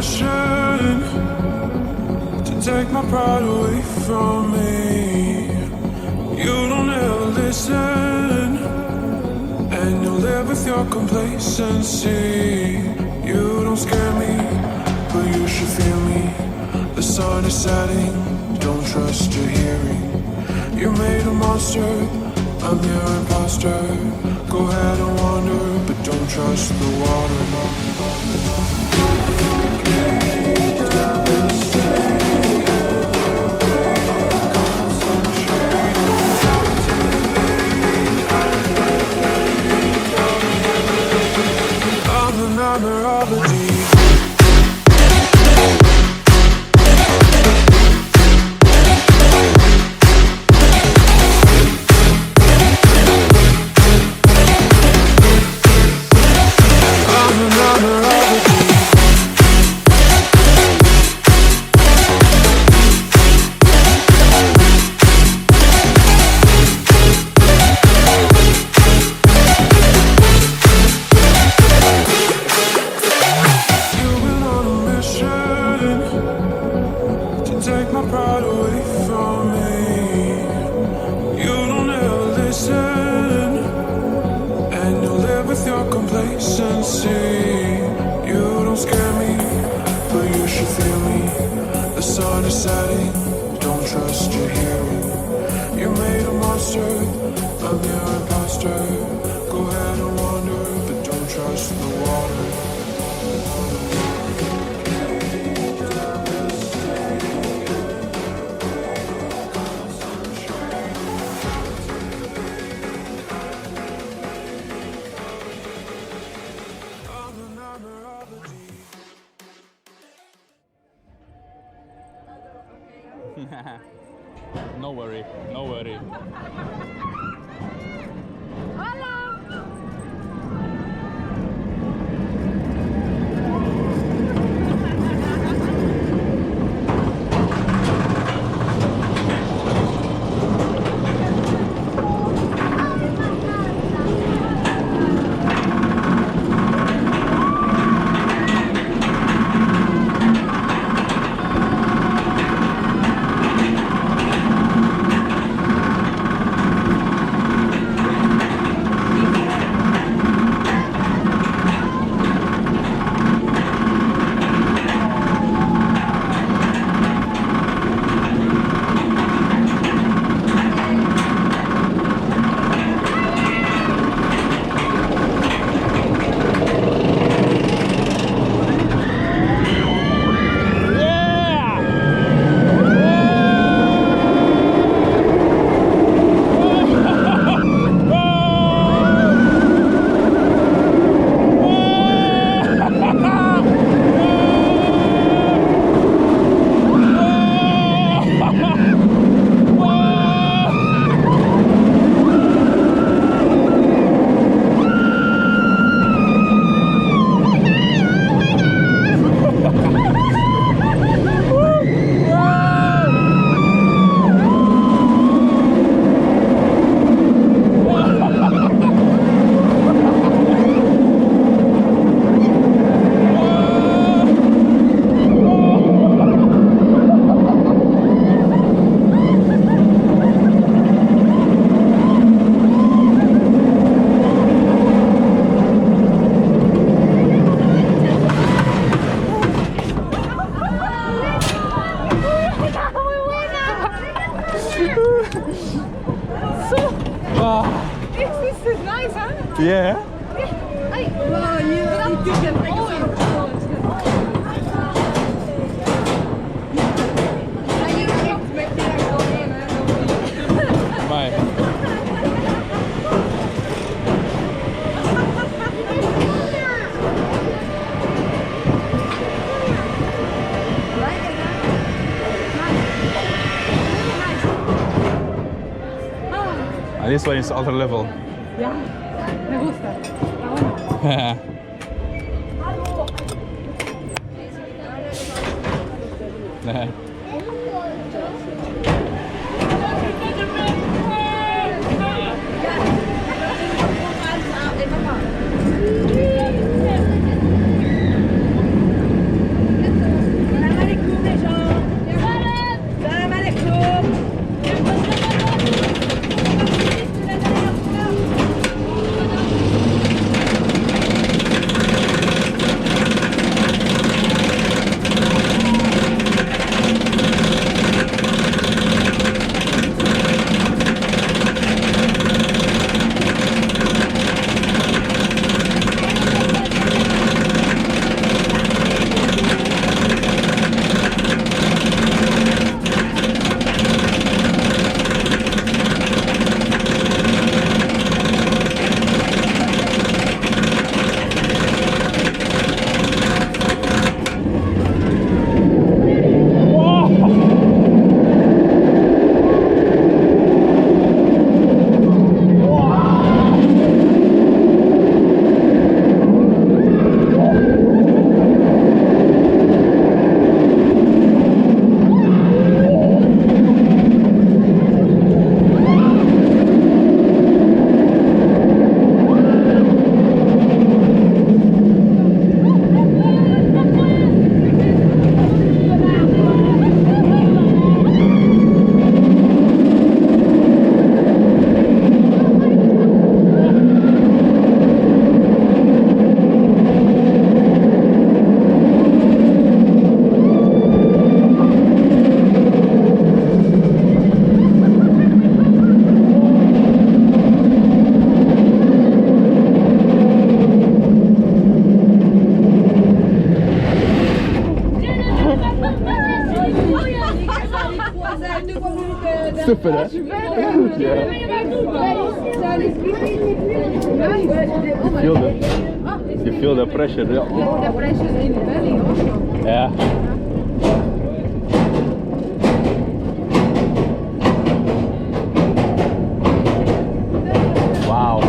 mission to take my pride away from me. You don't ever listen, and you live with your complacency. You don't scare me, but you should fear me. The sun is setting, don't trust your hearing. You made a monster, I'm your imposter. Go ahead and wander, but don't trust the water. I'm the nightmare of the deep. No worry, no worry. Yeah. Bye. And this one is other level. Ya, me gusta. Stupid, huh? Yeah. You feel the pressure, yeah. The pressure in the belly also. Yeah. Wow.